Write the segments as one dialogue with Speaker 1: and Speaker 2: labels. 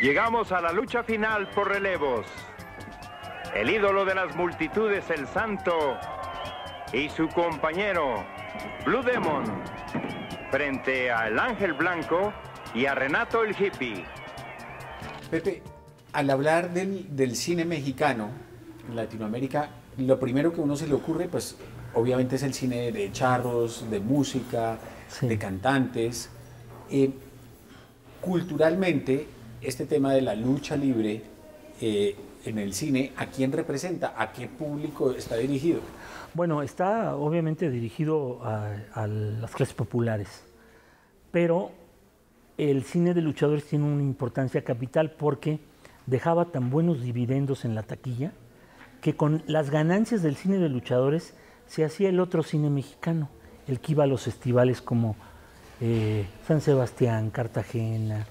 Speaker 1: Llegamos a la lucha final por relevos. El ídolo de las multitudes, el Santo, y su compañero, Blue Demon, frente al Ángel Blanco y a Renato el Hippie.
Speaker 2: Pepe, al hablar del cine mexicano en Latinoamérica, lo primero que a uno se le ocurre, pues obviamente es el cine de charros, de música,
Speaker 3: Sí.
Speaker 2: de cantantes. Culturalmente, este tema de la lucha libre en el cine, ¿a quién representa? ¿A qué público está dirigido?
Speaker 3: Bueno, está obviamente dirigido a las clases populares, pero el cine de luchadores tiene una importancia capital porque dejaba tan buenos dividendos en la taquilla que con las ganancias del cine de luchadores se hacía el otro cine mexicano, el que iba a los festivales como San Sebastián, Cartagena.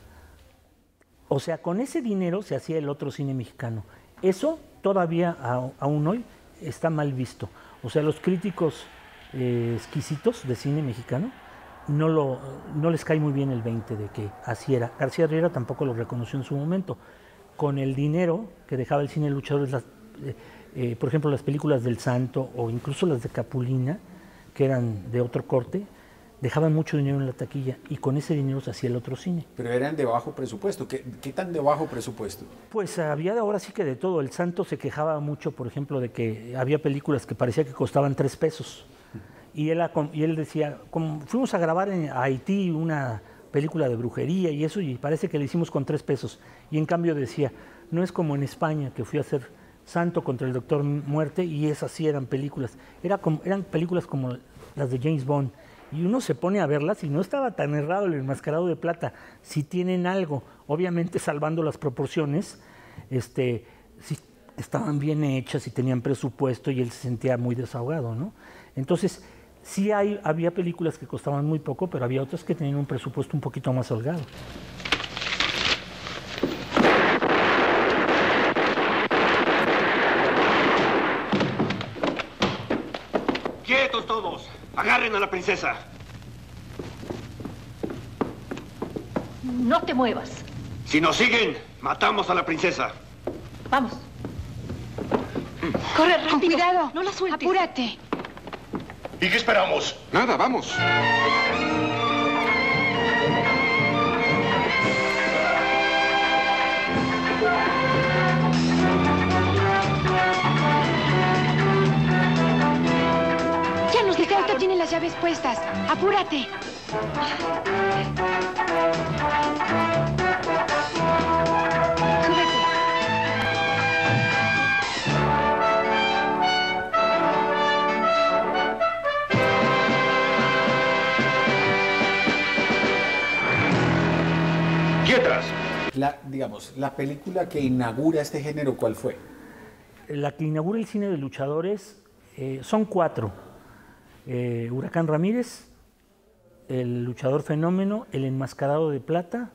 Speaker 3: O sea, con ese dinero se hacía el otro cine mexicano. Eso todavía aún hoy está mal visto. O sea, los críticos exquisitos de cine mexicano no les cae muy bien el 20 de que así era. García Riera tampoco lo reconoció en su momento. Con el dinero que dejaba el cine de luchadores, por ejemplo, las películas del Santo o incluso las de Capulina, que eran de otro corte, dejaban mucho dinero en la taquilla y con ese dinero se hacía el otro cine.
Speaker 2: Pero eran de bajo presupuesto. ¿Qué tan de bajo presupuesto?
Speaker 3: Pues había ahora sí que de todo. El Santo se quejaba mucho, por ejemplo, de que había películas que parecía que costaban 3 pesos. Y él decía, como fuimos a grabar en Haití una película de brujería y eso, y parece que le hicimos con 3 pesos. Y en cambio decía, no es como en España, que fui a hacer Santo contra el Doctor Muerte, y esas sí eran películas. Eran películas como las de James Bond. Y uno se pone a verlas y no estaba tan errado el Enmascarado de Plata. Si tienen algo, obviamente salvando las proporciones, si estaban bien hechas y tenían presupuesto y él se sentía muy desahogado, ¿no? Entonces, sí había películas que costaban muy poco, pero había otras que tenían un presupuesto un poquito más holgado.
Speaker 4: ¡Quietos todos! ¡Agarren a la princesa!
Speaker 5: No te muevas.
Speaker 4: Si nos siguen, matamos a la princesa.
Speaker 5: Vamos. Corre, rápido.
Speaker 6: Con cuidado.
Speaker 5: No la sueltes.
Speaker 6: Apúrate.
Speaker 4: ¿Y qué esperamos?
Speaker 7: Nada, vamos.
Speaker 5: Ya nos
Speaker 6: El auto
Speaker 5: dejaron.
Speaker 6: tiene las llaves puestas. Apúrate. Súbete.
Speaker 4: ¡Quietas!
Speaker 2: La película que inaugura este género, ¿cuál fue?
Speaker 3: La que inaugura el cine de luchadores son 4. Huracán Ramírez, El Luchador Fenómeno, El Enmascarado de Plata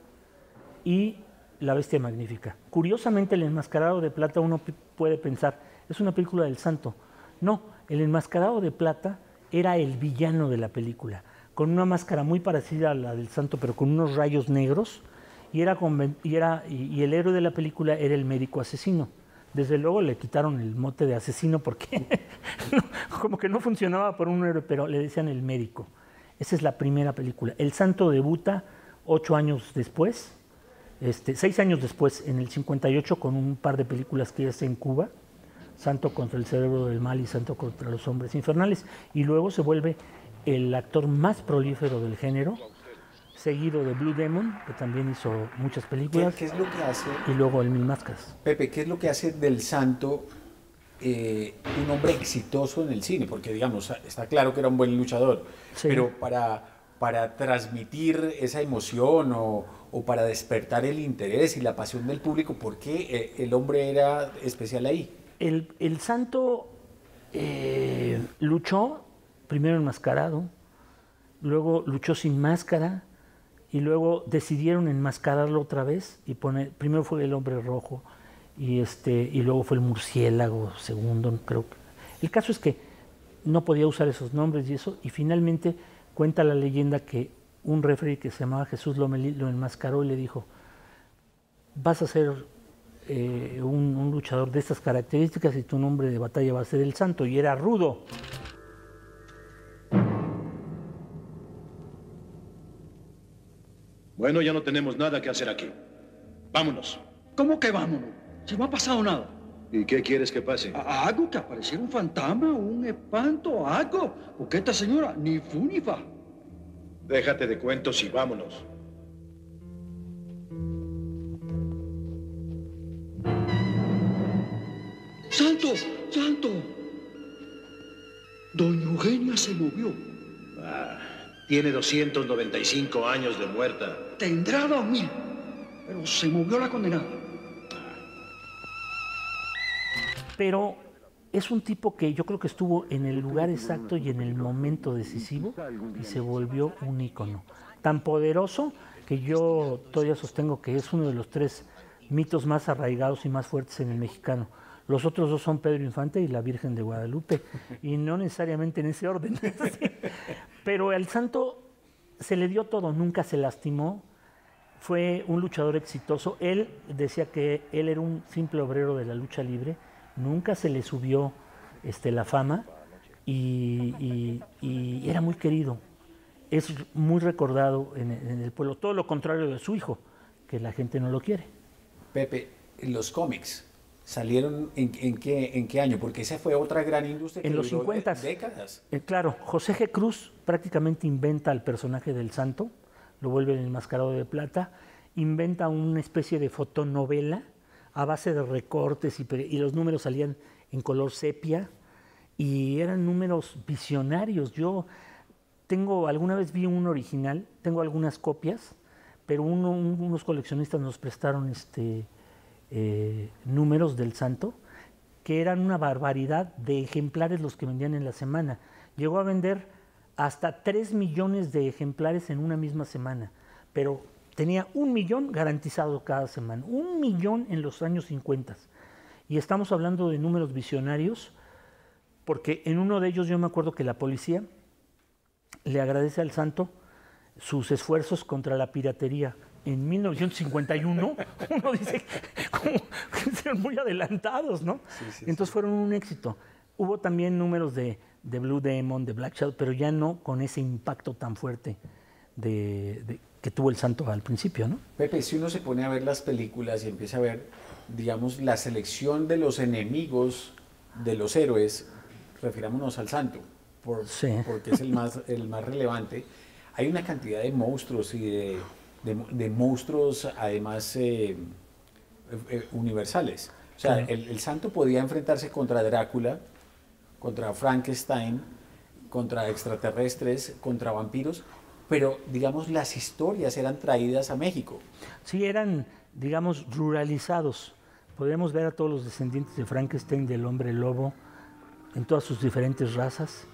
Speaker 3: y La Bestia Magnífica. Curiosamente, El Enmascarado de Plata uno puede pensar, es una película del Santo. No, El Enmascarado de Plata era el villano de la película, con una máscara muy parecida a la del Santo, pero con unos rayos negros, y el héroe de la película era el médico asesino. Desde luego le quitaron el mote de asesino porque como que no funcionaba por un héroe, pero le decían el médico. Esa es la primera película. El Santo debuta 8 años después, 6 años después, en el 58, con un par de películas que hace en Cuba, Santo contra el cerebro del mal y Santo contra los hombres infernales, y luego se vuelve el actor más prolífero del género, seguido de Blue Demon, que también hizo muchas películas.
Speaker 2: ¿Qué es lo que hace?
Speaker 3: Y luego el Mil Máscaras.
Speaker 2: Pepe, ¿qué es lo que hace del Santo un hombre exitoso en el cine? Porque, digamos, está claro que era un buen luchador,
Speaker 3: Sí.
Speaker 2: pero para transmitir esa emoción o para despertar el interés y la pasión del público, ¿por qué el hombre era especial ahí?
Speaker 3: El Santo luchó primero enmascarado, luego luchó sin máscara, y luego decidieron enmascararlo otra vez y primero fue el Hombre Rojo y luego fue el Murciélago segundo, creo. El caso es que no podía usar esos nombres y eso, y finalmente cuenta la leyenda que un referee que se llamaba Jesús Lomelí lo enmascaró y le dijo: vas a ser un luchador de estas características y tu nombre de batalla va a ser el Santo, y era rudo.
Speaker 7: Bueno, ya no tenemos nada que hacer aquí. Vámonos.
Speaker 8: ¿Cómo que vámonos? Si no ha pasado nada.
Speaker 7: ¿Y qué quieres que pase?
Speaker 8: Algo, que apareciera un fantasma, un espanto, algo. Porque esta señora ni fu ni fa.
Speaker 7: Déjate de cuentos y vámonos.
Speaker 8: ¡Santo! ¡Santo! Doña Eugenia se movió.
Speaker 7: Tiene 295 años de muerta.
Speaker 8: Tendrá 2000. Pero se movió la condenada.
Speaker 3: Pero es un tipo que yo creo que estuvo en el lugar exacto y en el momento decisivo y se volvió un ícono. Tan poderoso que yo todavía sostengo que es uno de los 3 mitos más arraigados y más fuertes en el mexicano. Los otros 2 son Pedro Infante y la Virgen de Guadalupe, y no necesariamente en ese orden. Pero al Santo se le dio todo, nunca se lastimó, fue un luchador exitoso. Él decía que él era un simple obrero de la lucha libre, nunca se le subió la fama y era muy querido. Es muy recordado en el pueblo, todo lo contrario de su hijo, que la gente no lo quiere.
Speaker 2: Pepe, los cómics salieron en qué año? Porque esa fue otra gran industria que
Speaker 3: en los
Speaker 2: duró
Speaker 3: 50.
Speaker 2: décadas.
Speaker 3: Claro, José G. Cruz prácticamente inventa al personaje del Santo, lo vuelve el enmascarado de plata, inventa una especie de fotonovela a base de recortes y los números salían en color sepia y eran números visionarios. Yo alguna vez vi un original, tengo algunas copias, pero unos coleccionistas nos prestaron números del Santo, que eran una barbaridad de ejemplares los que vendían en la semana. Llegó a vender hasta 3 millones de ejemplares en una misma semana, pero tenía 1 millón garantizado cada semana, 1 millón en los años 50. Y estamos hablando de números visionarios, porque en uno de ellos yo me acuerdo que la policía le agradece al Santo sus esfuerzos contra la piratería. En 1951, uno dice como que eran muy adelantados, ¿no? Sí, entonces fueron un éxito. Hubo también números de Blue Demon, de Black Shadow, pero ya no con ese impacto tan fuerte que tuvo el Santo al principio, ¿no?
Speaker 2: Pepe, si uno se pone a ver las películas y empieza a ver, digamos, la selección de los enemigos de los héroes, refirámonos al Santo, porque es el más relevante, hay una cantidad de monstruos y de monstruos además universales. O sea, el Santo podía enfrentarse contra Drácula, contra Frankenstein, contra extraterrestres, contra vampiros, pero digamos las historias eran traídas a México.
Speaker 3: Sí, eran, digamos, ruralizados. Podemos ver a todos los descendientes de Frankenstein, del hombre lobo, en todas sus diferentes razas.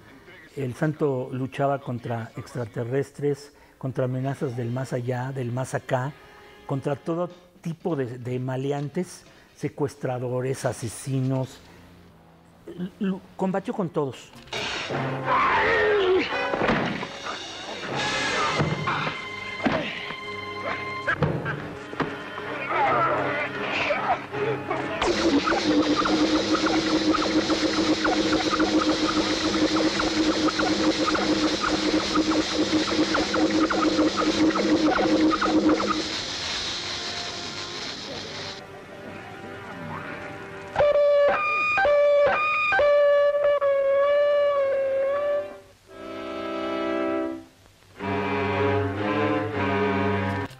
Speaker 3: El Santo luchaba contra extraterrestres, contra amenazas del más allá, del más acá, contra todo tipo de maleantes, secuestradores, asesinos. Combatió con todos.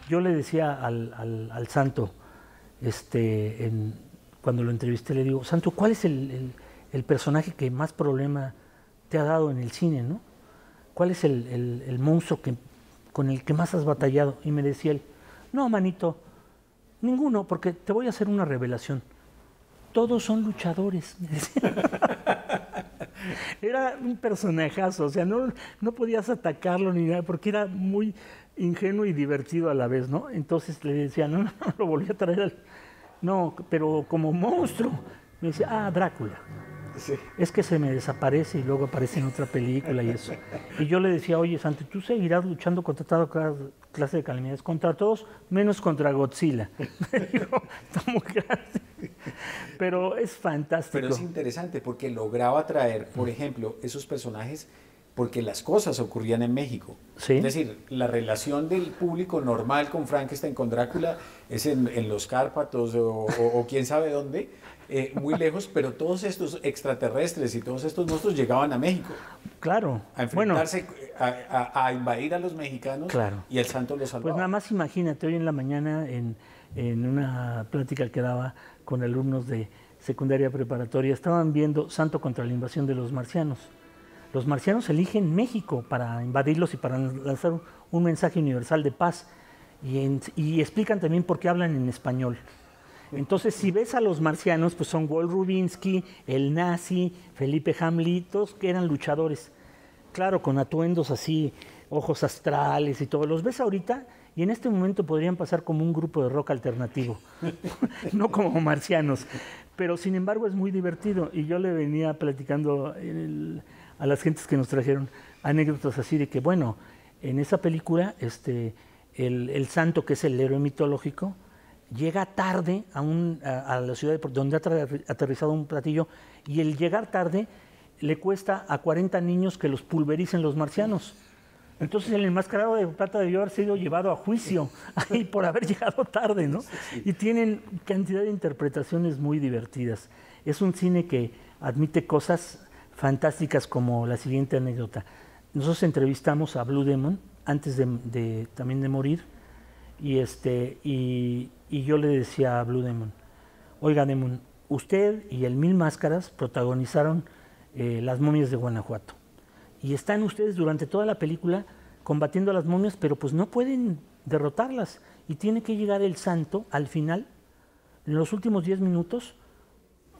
Speaker 3: Yo le decía al Santo, cuando lo entrevisté, le digo, Santo, ¿cuál es el personaje que más problema te ha dado en el cine, ¿no? ¿Cuál es el monstruo con el que más has batallado? Y me decía él, no, manito, ninguno, porque te voy a hacer una revelación. Todos son luchadores, me decía. Era un personajazo, o sea, no podías atacarlo ni nada, porque era muy ingenuo y divertido a la vez, ¿no? Entonces le decía, no, lo volví a traer no, pero como monstruo. Me decía, Drácula.
Speaker 2: Sí.
Speaker 3: Es que se me desaparece y luego aparece en otra película y eso. Y yo le decía, oye, Santo, tú seguirás luchando contra toda clase de calamidades, contra todos, menos contra Godzilla. Digo, está muy grande. Pero es fantástico.
Speaker 2: Pero es interesante porque lograba traer, por ejemplo, esos personajes porque las cosas ocurrían en México.
Speaker 3: Sí.
Speaker 2: Es decir, la relación del público normal con Frankenstein, con Drácula, es en los Cárpatos o quién sabe dónde, muy lejos, pero todos estos extraterrestres y todos estos monstruos llegaban a México.
Speaker 3: Claro.
Speaker 2: A enfrentarse, a invadir a los mexicanos,
Speaker 3: claro.
Speaker 2: Y el santo los salvaba.
Speaker 3: Pues nada más imagínate, hoy en la mañana en una plática que daba con alumnos de secundaria preparatoria, estaban viendo Santo contra la invasión de los marcianos. Los marcianos eligen México para invadirlos y para lanzar un mensaje universal de paz. Y explican también por qué hablan en español. Entonces, si ves a los marcianos, pues son Walt Rubinsky, el nazi, Felipe Hamlit, todos que eran luchadores. Claro, con atuendos así, ojos astrales y todo. Los ves ahorita y en este momento podrían pasar como un grupo de rock alternativo, no como marcianos. Pero sin embargo es muy divertido. Y yo le venía platicando a las gentes que nos trajeron anécdotas así de que, bueno, en esa película, el santo, que es el héroe mitológico, llega tarde a la ciudad donde ha aterrizado un platillo, y el llegar tarde le cuesta a 40 niños que los pulvericen los marcianos. Entonces el enmascarado de plata debió haber sido llevado a juicio ahí por haber llegado tarde, ¿no? Y tienen cantidad de interpretaciones muy divertidas. Es un cine que admite cosas fantásticas, como la siguiente anécdota. Nosotros entrevistamos a Blue Demon antes también de morir, y yo le decía a Blue Demon, oiga Demon, usted y el Mil Máscaras protagonizaron Las momias de Guanajuato, y están ustedes durante toda la película combatiendo a las momias, pero pues no pueden derrotarlas, y tiene que llegar el santo al final, en los últimos 10 minutos,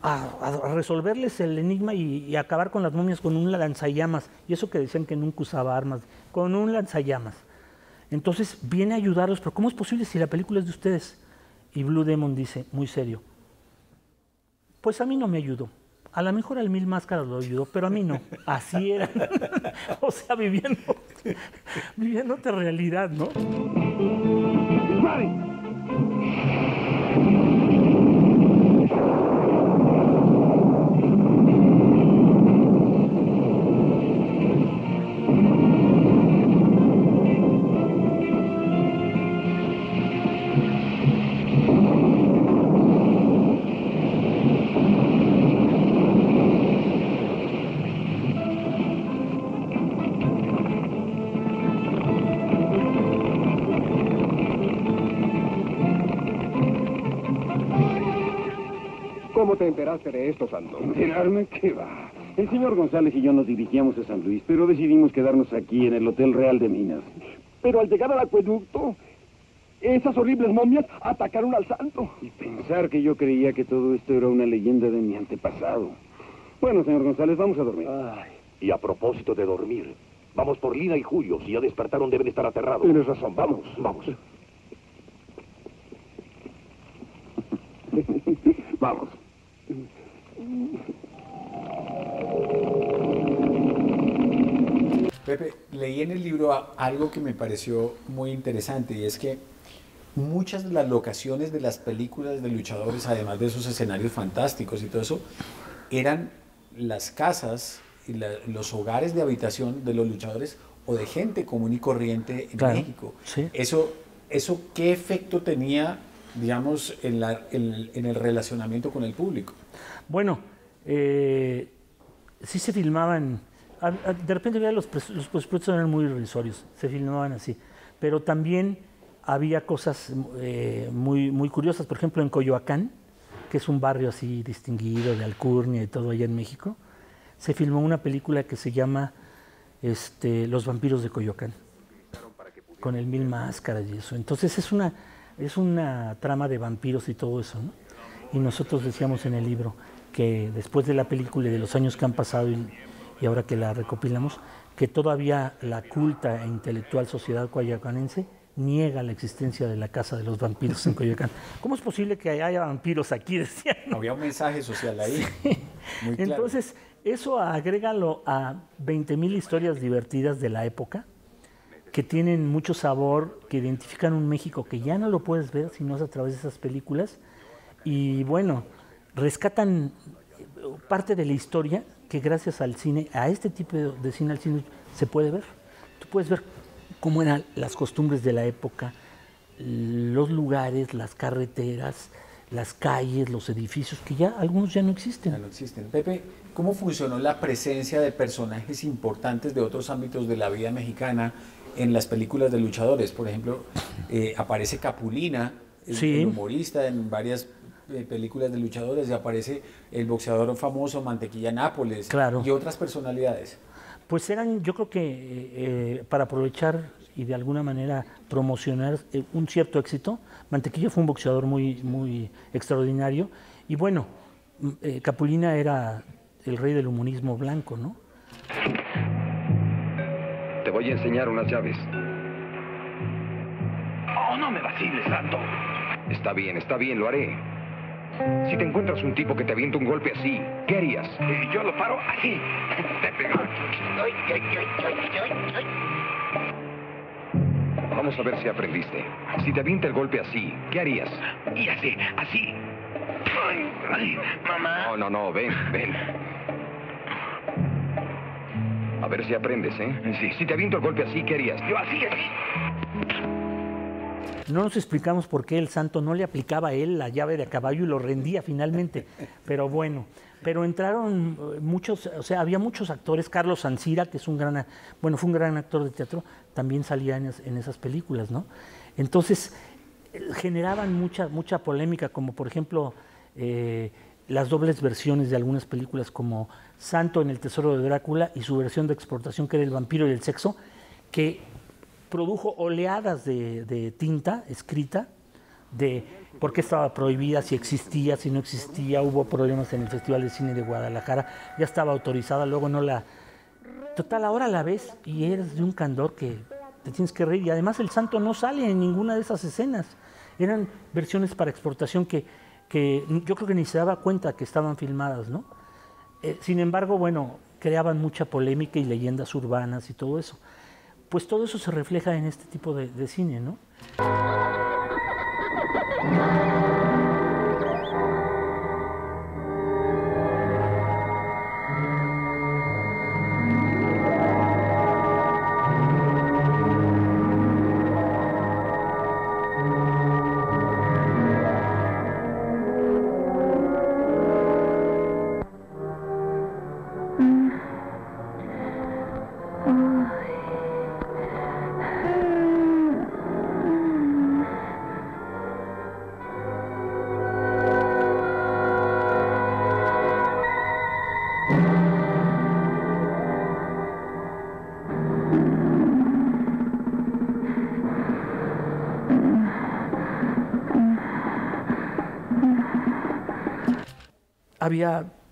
Speaker 3: a resolverles el enigma y acabar con las momias con un lanzallamas, y eso que decían que nunca usaba armas, con un lanzallamas. Entonces viene a ayudarlos, pero ¿cómo es posible si la película es de ustedes? Y Blue Demon dice, muy serio, pues a mí no me ayudó. A lo mejor al Mil Máscaras lo ayudó, pero a mí no. Así eran. O sea, viviendo otra realidad, ¿no?
Speaker 9: ¿Cómo te enteraste de esto, Santo?
Speaker 10: ¿Enterarme? ¿Qué va? El señor González y yo nos dirigíamos a San Luis, pero decidimos quedarnos aquí en el Hotel Real de Minas.
Speaker 9: Pero al llegar al acueducto, esas horribles momias atacaron al santo.
Speaker 10: Y pensar que yo creía que todo esto era una leyenda de mi antepasado. Bueno, señor González, vamos a dormir.
Speaker 9: Ay, y a propósito de dormir, vamos por Lina y Julio. Si ya despertaron, deben estar aterrados.
Speaker 10: Tienes razón, vamos.
Speaker 9: Vamos.
Speaker 10: Vamos.
Speaker 2: Pepe, leí en el libro algo que me pareció muy interesante, y es que muchas de las locaciones de las películas de luchadores, además de esos escenarios fantásticos y todo eso, eran las casas y los hogares de habitación de los luchadores o de gente común y corriente en México.
Speaker 3: Sí.
Speaker 2: ¿Eso qué efecto tenía, digamos, en el relacionamiento con el público?
Speaker 3: Bueno, sí se filmaban, de repente veía los presupuestos eran muy irrisorios, se filmaban así, pero también había cosas muy curiosas. Por ejemplo, en Coyoacán, que es un barrio así distinguido de alcurnia y todo allá en México, se filmó una película que se llama Los vampiros de Coyoacán, con el Mil Máscaras y eso. Entonces es una trama de vampiros y todo eso, ¿no? Y nosotros decíamos en el libro que después de la película y de los años que han pasado y ahora que la recopilamos, que todavía la culta e intelectual sociedad coyoacanense niega la existencia de la casa de los vampiros en Coyoacán. ¿Cómo es posible que haya vampiros aquí? Decían, ¿no?
Speaker 2: Había un mensaje social ahí.
Speaker 3: Sí.
Speaker 2: Muy claro.
Speaker 3: Entonces, eso agrégalo a 20,000 historias divertidas de la época, que tienen mucho sabor, que identifican un México que ya no lo puedes ver si no es a través de esas películas. Y bueno, rescatan parte de la historia que gracias al cine, a este tipo de cine, al cine, se puede ver. Tú puedes ver cómo eran las costumbres de la época, los lugares, las carreteras, las calles, los edificios, que ya algunos ya no existen.
Speaker 2: Ya no existen. Pepe, ¿cómo funcionó la presencia de personajes importantes de otros ámbitos de la vida mexicana en las películas de luchadores? Por ejemplo, aparece Capulina, el humorista, en varias películas de luchadores, y aparece el boxeador famoso Mantequilla Nápoles,
Speaker 3: claro,
Speaker 2: y otras personalidades.
Speaker 3: Pues eran, yo creo que para aprovechar y de alguna manera promocionar un cierto éxito, Mantequilla fue un boxeador muy extraordinario, y bueno, Capulina era el rey del humorismo blanco, ¿no?
Speaker 11: Te voy a enseñar unas llaves.
Speaker 4: Oh, no me vaciles, Santo.
Speaker 11: Está bien, lo haré. Si te encuentras un tipo que te avienta un golpe así, ¿qué harías?
Speaker 4: Yo lo paro así. Te pego.
Speaker 11: Vamos a ver si aprendiste. Si te avienta el golpe así, ¿qué harías?
Speaker 4: Y así. Ay, mamá.
Speaker 11: No, ven. A ver si aprendes, ¿eh?
Speaker 4: Sí.
Speaker 11: Si te aviento el golpe así, ¿qué harías?
Speaker 4: Yo así.
Speaker 3: No nos explicamos por qué el Santo no le aplicaba a él la llave de a caballo y lo rendía finalmente, pero bueno. Pero entraron muchos, o sea, había muchos actores. Carlos Ancira, que es fue un gran actor de teatro, también salía en esas películas, ¿no? Entonces, generaban mucha polémica, como por ejemplo las dobles versiones de algunas películas, como Santo en El Tesoro de Drácula y su versión de exportación, que era El Vampiro y el Sexo, que produjo oleadas de tinta escrita de por qué estaba prohibida, si existía, si no existía. Hubo problemas en el Festival de Cine de Guadalajara, ya estaba autorizada, luego no la... Total, ahora la ves y eres de un candor que te tienes que reír, y además el Santo no sale en ninguna de esas escenas. Eran versiones para exportación que yo creo que ni se daba cuenta que estaban filmadas, ¿no? Sin embargo, bueno, creaban mucha polémica y leyendas urbanas y todo eso. Pues todo eso se refleja en este tipo de cine, ¿no?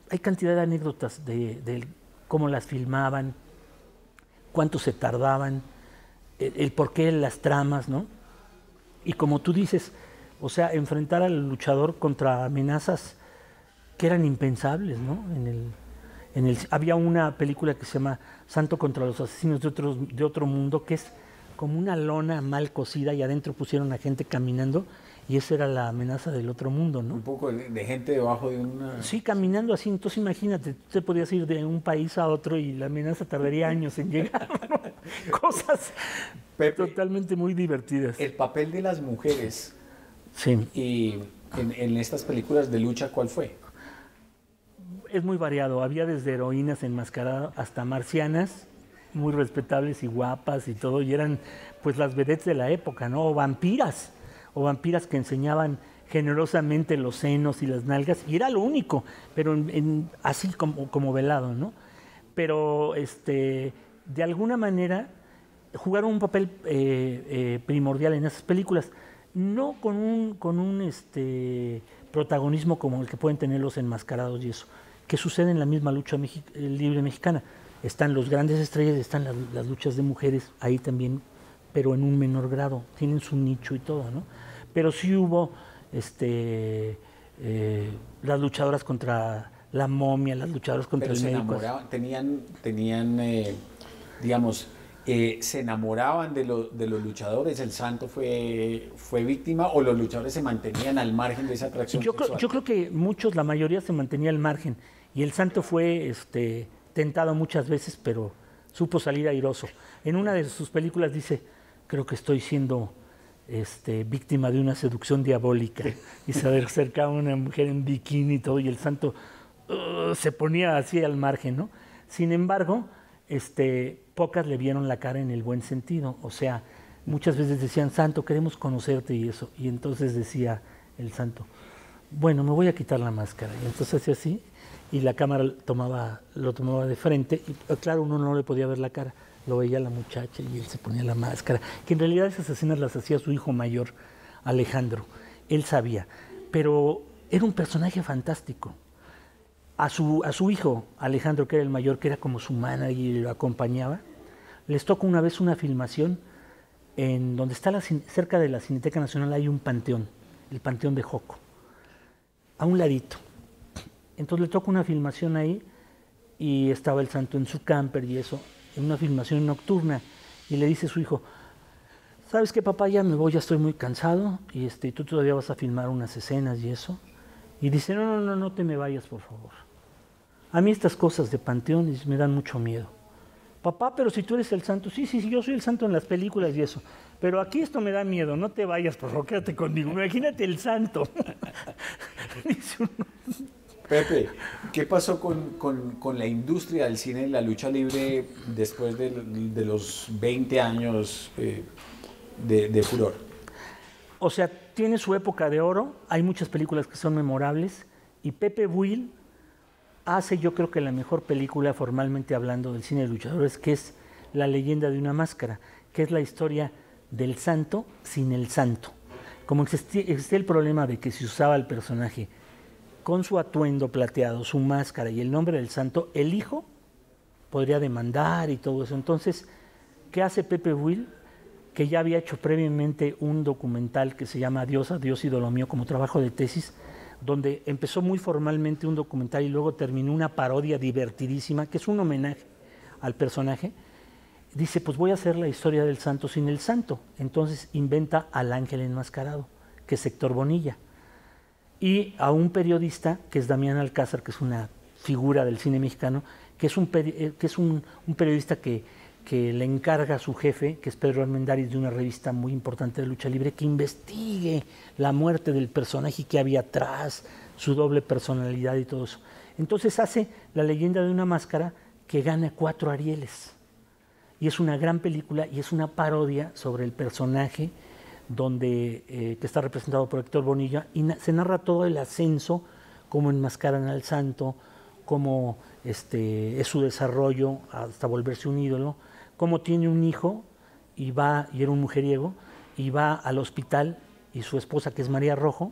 Speaker 3: Hay cantidad de anécdotas de cómo las filmaban, cuánto se tardaban, el porqué, las tramas, ¿no? Y como tú dices, o sea, enfrentar al luchador contra amenazas que eran impensables, ¿no? Había una película que se llama Santo contra los asesinos de otro mundo, que es como una lona mal cosida y adentro pusieron a gente caminando, y esa era la amenaza del otro mundo, ¿no?
Speaker 2: Un poco de gente debajo de una...
Speaker 3: Sí, caminando así. Entonces imagínate, tú te podías ir de un país a otro y la amenaza tardaría años en llegar, ¿no? Cosas Pepe, totalmente muy divertidas.
Speaker 2: El papel de las mujeres,
Speaker 3: sí,
Speaker 2: y en estas películas de lucha, ¿cuál fue?
Speaker 3: Es muy variado. Había desde heroínas enmascaradas hasta marcianas, muy respetables y guapas y todo, y eran pues las vedettes de la época, ¿no? O vampiras que enseñaban generosamente los senos y las nalgas, y era lo único, pero así como velado, ¿no? Pero de alguna manera jugaron un papel primordial en esas películas, no con un protagonismo como el que pueden tener los enmascarados y eso, que sucede en la misma lucha libre mexicana. Están los grandes estrellas, están las luchas de mujeres ahí también, pero en un menor grado, tienen su nicho y todo, ¿no? Pero sí hubo las luchadoras contra La Momia, las luchadoras contra el médico.
Speaker 2: Digamos, se enamoraban de los luchadores. ¿El santo fue víctima o los luchadores se mantenían al margen de esa atracción sexual?
Speaker 3: Yo creo que la mayoría se mantenía al margen, y el santo fue tentado muchas veces, pero supo salir airoso. En una de sus películas dice: creo que estoy siendo víctima de una seducción diabólica. Y se acercaba una mujer en bikini y todo, y el santo se ponía así al margen, ¿no? Sin embargo, pocas le vieron la cara en el buen sentido. O sea, muchas veces decían: santo, queremos conocerte y eso. Y entonces decía el santo: bueno, me voy a quitar la máscara. Y entonces hacía así, y la cámara lo tomaba de frente. Y claro, uno no le podía ver la cara. Lo veía la muchacha y él se ponía la máscara. Que en realidad esas escenas las hacía su hijo mayor, Alejandro. Él sabía. Pero era un personaje fantástico. A su hijo, Alejandro, que era el mayor, que era como su manager y lo acompañaba, les tocó una vez una filmación en donde está cerca de la Cineteca Nacional hay un panteón, el Panteón de Joco, a un ladito. Entonces le tocó una filmación ahí y estaba el santo en su camper y eso, en una filmación nocturna, y le dice a su hijo: ¿sabes qué, papá? Ya me voy, ya estoy muy cansado, y tú todavía vas a filmar unas escenas y eso. Y dice: no te me vayas, por favor. A mí estas cosas de panteones me dan mucho miedo. Papá, pero si tú eres el santo. Sí, yo soy el santo en las películas y eso. Pero aquí esto me da miedo, no te vayas, por favor, quédate conmigo. Imagínate el santo.
Speaker 2: Pepe, ¿qué pasó con la industria del cine y la lucha libre después de los 20 años de furor?
Speaker 3: O sea, tiene su época de oro, hay muchas películas que son memorables, y Pepe Buil hace, yo creo que la mejor película formalmente hablando del cine de luchadores, que es La leyenda de una máscara, que es la historia del santo sin el santo. Como existía el problema de que si usaba el personaje con su atuendo plateado, su máscara y el nombre del santo, el hijo podría demandar y todo eso. Entonces, ¿qué hace Pepe Buil? Que ya había hecho previamente un documental que se llama Dios, ídolo mío, como trabajo de tesis, donde empezó muy formalmente un documental y luego terminó una parodia divertidísima, que es un homenaje al personaje. Dice: pues voy a hacer la historia del santo sin el santo. Entonces inventa al ángel enmascarado, que es Héctor Bonilla, y a un periodista, que es Damián Alcázar, que es una figura del cine mexicano, que es un periodista que le encarga a su jefe, que es Pedro Armendáriz, de una revista muy importante de lucha libre, que investigue la muerte del personaje que había atrás, su doble personalidad y todo eso. Entonces hace La leyenda de una máscara, que gana 4 Arieles. Y es una gran película y es una parodia sobre el personaje que está representado por Héctor Bonilla, y se narra todo el ascenso, cómo enmascaran al santo, cómo es su desarrollo hasta volverse un ídolo, cómo tiene un hijo y era un mujeriego, y va al hospital, y su esposa, que es María Rojo,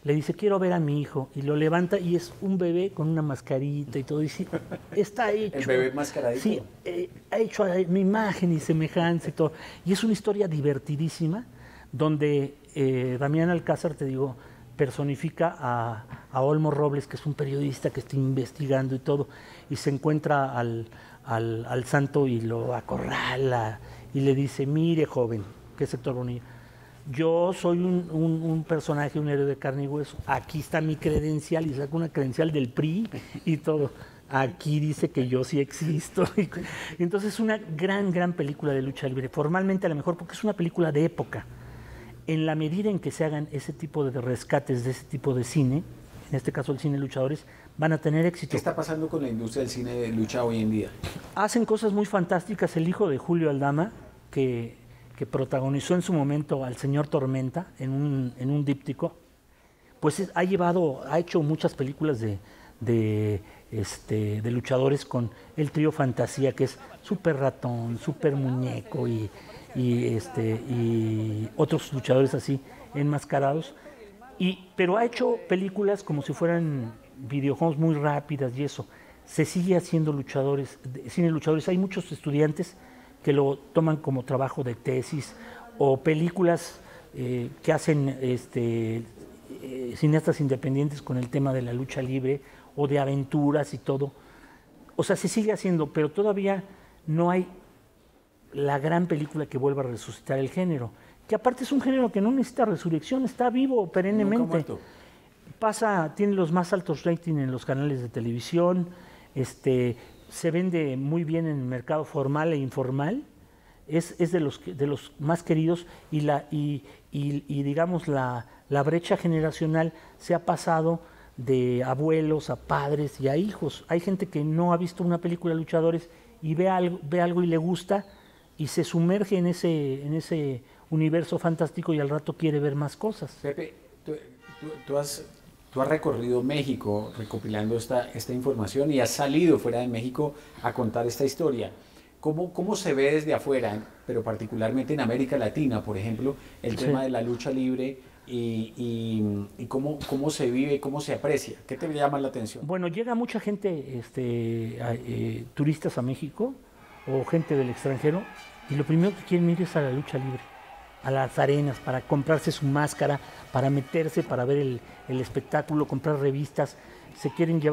Speaker 3: le dice: quiero ver a mi hijo, y lo levanta y es un bebé con una mascarita y todo, y dice: está hecho.
Speaker 2: ¿El bebé mascaradito?
Speaker 3: Sí, ha hecho mi imagen y semejanza y todo. Y es una historia divertidísima, donde Damián Alcázar, te digo, personifica a Olmo Robles, que es un periodista que está investigando y todo, y se encuentra al santo y lo acorrala y le dice: mire, joven, que es Héctor Bonilla, yo soy un personaje, un héroe de carne y hueso, aquí está mi credencial, y saca una credencial del PRI y todo, aquí dice que yo sí existo. Entonces es una gran película de lucha libre, formalmente a lo mejor porque es una película de época. En la medida en que se hagan ese tipo de rescates de ese tipo de cine, en este caso el cine de luchadores, van a tener éxito.
Speaker 2: ¿Qué está pasando con la industria del cine de lucha hoy en día?
Speaker 3: Hacen cosas muy fantásticas. El hijo de Julio Aldama, que protagonizó en su momento al señor Tormenta en un díptico, pues ha hecho muchas películas de luchadores con el trío Fantasía, que es Super Ratón, Super Muñeco y otros luchadores así enmascarados, pero ha hecho películas como si fueran videojuegos muy rápidas y eso. Se sigue haciendo cine de luchadores. Hay muchos estudiantes que lo toman como trabajo de tesis, o películas que hacen cineastas independientes con el tema de la lucha libre o de aventuras y todo. O sea, se sigue haciendo, pero todavía no hay la gran película que vuelva a resucitar el género. Que aparte es un género que no necesita resurrección, está vivo perennemente. Tiene los más altos ratings en los canales de televisión, se vende muy bien en el mercado formal e informal, es de los más queridos y digamos la brecha generacional se ha pasado de abuelos a padres y a hijos. Hay gente que no ha visto una película de luchadores y ve algo y le gusta y se sumerge en ese universo fantástico y al rato quiere ver más cosas.
Speaker 2: Pepe, tú has recorrido México recopilando esta información y has salido fuera de México a contar esta historia. ¿Cómo se ve desde afuera, pero particularmente en América Latina, por ejemplo, el tema de la lucha libre y cómo se vive, cómo se aprecia? ¿Qué te llama la atención?
Speaker 3: Bueno, llega mucha gente, turistas a México o gente del extranjero, y lo primero que quieren ir es a la lucha libre, a las arenas, para comprarse su máscara, para meterse, para ver el espectáculo, comprar revistas.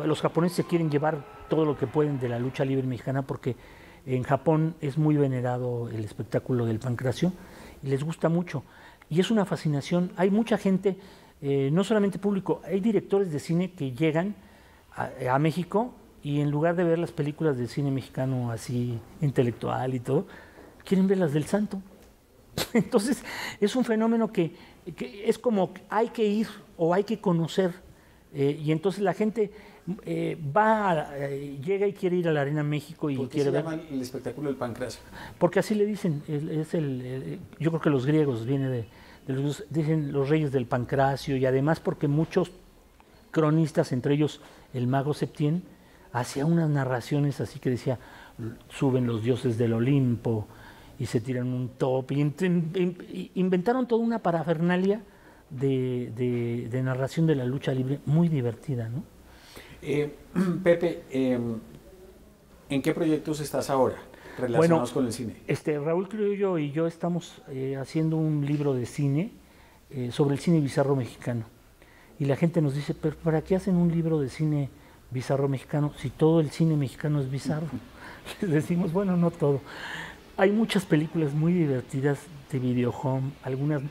Speaker 3: Los japoneses se quieren llevar todo lo que pueden de la lucha libre mexicana porque en Japón es muy venerado el espectáculo del pancracio y les gusta mucho. Y es una fascinación. Hay mucha gente, no solamente público, hay directores de cine que llegan a México y en lugar de ver las películas del cine mexicano así intelectual y todo, quieren ver las del Santo. Entonces es un fenómeno que es como hay que ir o hay que conocer, y entonces la gente llega y quiere ir a la Arena México y quiere ver. ¿Por qué se llama
Speaker 2: el espectáculo del pancracio?
Speaker 3: Porque así le dicen, yo creo que los griegos dicen los reyes del pancracio, y además porque muchos cronistas, entre ellos el mago Septién, hacía unas narraciones así que decía, suben los dioses del Olimpo y se tiran un top, y inventaron toda una parafernalia de narración de la lucha libre muy divertida, ¿no?
Speaker 2: Pepe, ¿en qué proyectos estás ahora relacionados con el cine?
Speaker 3: Raúl Criollo y yo estamos haciendo un libro de cine sobre el cine bizarro mexicano, y la gente nos dice, ¿pero para qué hacen un libro de cine bizarro mexicano si todo el cine mexicano es bizarro? Les decimos, bueno, no todo. Hay muchas películas muy divertidas de Video Home, algunas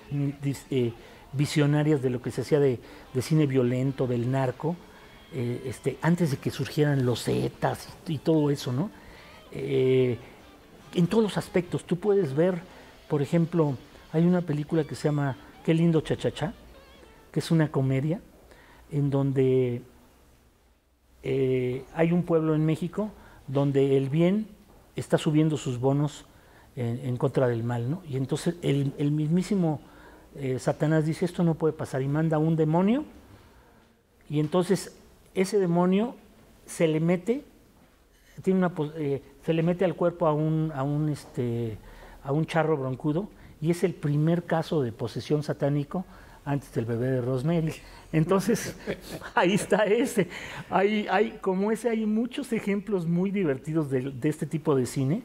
Speaker 3: visionarias de lo que se hacía de cine violento, del narco, antes de que surgieran los Zetas y todo eso, ¿no? En todos los aspectos. Tú puedes ver, por ejemplo, hay una película que se llama Qué lindo cha-cha-cha, que es una comedia en donde hay un pueblo en México donde el bien está subiendo sus bonos en contra del mal, ¿no? Y entonces el mismísimo Satanás dice, esto no puede pasar, y manda un demonio, y entonces ese demonio se le mete al cuerpo a un charro broncudo, y es el primer caso de posesión satánico antes del bebé de Rosemary. Entonces, ahí está ese. Hay muchos ejemplos muy divertidos de este tipo de cine.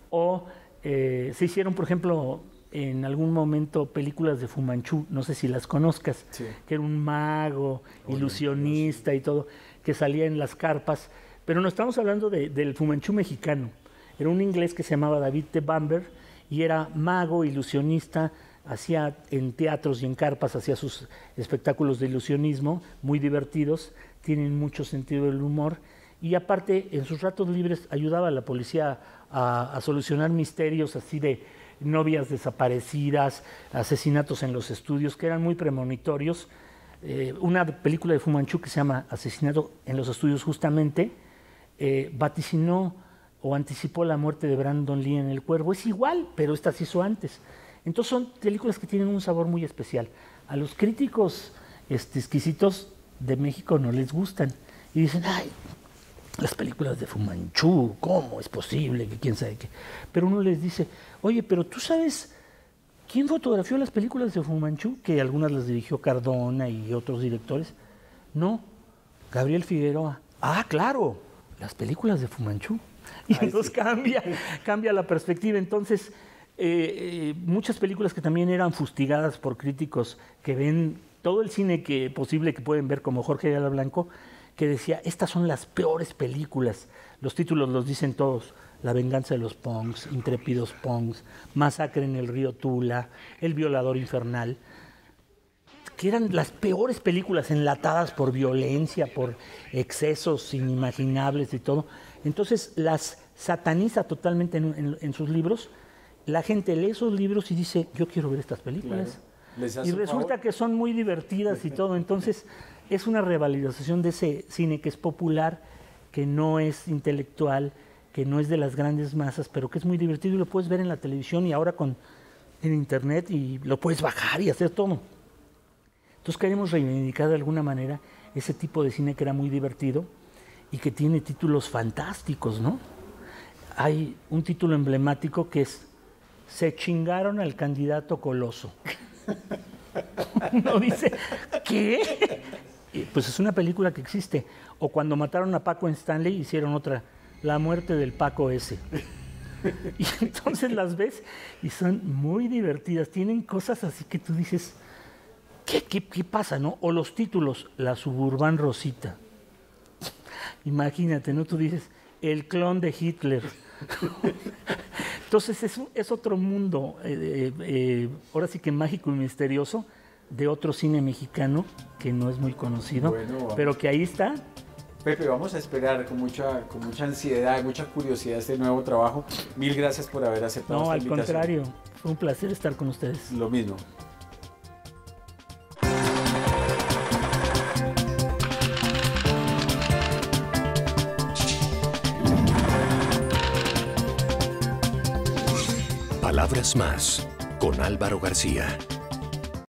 Speaker 3: O se hicieron, por ejemplo, en algún momento películas de Fu Manchu, no sé si las conozcas, sí, que era un mago, ilusionista y todo, que salía en las carpas. Pero no estamos hablando del Fu Manchu mexicano. Era un inglés que se llamaba David T. Bamber y era mago, ilusionista, hacía en teatros y en carpas, hacía sus espectáculos de ilusionismo, muy divertidos, tienen mucho sentido del humor, y aparte en sus ratos libres ayudaba a la policía a solucionar misterios así de novias desaparecidas, asesinatos en los estudios, que eran muy premonitorios. Una película de Fu Manchu que se llama Asesinato en los estudios justamente, vaticinó o anticipó la muerte de Brandon Lee en El Cuervo. Es igual, pero esta se hizo antes. Entonces son películas que tienen un sabor muy especial. A los críticos exquisitos de México no les gustan. Y dicen, ay, las películas de Fu Manchu, ¿cómo es posible? Que quién sabe qué. Pero uno les dice, oye, pero ¿tú sabes quién fotografió las películas de Fu Manchu? Que algunas las dirigió Cardona y otros directores. No, Gabriel Figueroa. Ah, claro, las películas de Fu Manchu. Y entonces sí, cambia la perspectiva. Entonces, muchas películas que también eran fustigadas por críticos que ven todo el cine posible que pueden ver, como Jorge Ayala Blanco, que decía, estas son las peores películas. Los títulos los dicen todos. La venganza de los Punks, Intrépidos Punks, Masacre en el río Tula, El violador infernal, que eran las peores películas enlatadas por violencia, por excesos inimaginables y todo. Entonces las sataniza totalmente en sus libros. La gente lee esos libros y dice, yo quiero ver estas películas.
Speaker 2: Claro.
Speaker 3: Y resulta que son muy divertidas y todo. Entonces es una revalidación de ese cine que es popular, que no es intelectual, que no es de las grandes masas, pero que es muy divertido y lo puedes ver en la televisión y ahora en internet y lo puedes bajar y hacer todo. Entonces queremos reivindicar de alguna manera ese tipo de cine que era muy divertido y que tiene títulos fantásticos, ¿no? Hay un título emblemático que es Se chingaron al candidato Coloso. Uno dice, ¿qué? Pues es una película que existe. O cuando mataron a Paco Stanley hicieron otra, La muerte del Paco S. Y entonces las ves y son muy divertidas. Tienen cosas así que tú dices, ¿qué pasa, no? O los títulos, La Suburban Rosita. Imagínate, ¿no? Tú dices, El clon de Hitler. Entonces es otro mundo, ahora sí que mágico y misterioso, de otro cine mexicano que no es muy conocido, pero que ahí está.
Speaker 2: Pepe, vamos a esperar con mucha ansiedad, mucha curiosidad este nuevo trabajo. Mil gracias por haber aceptado esta invitación.
Speaker 3: No, al contrario, fue un placer estar con ustedes.
Speaker 2: Lo mismo.
Speaker 12: Palabras más con Álvaro García.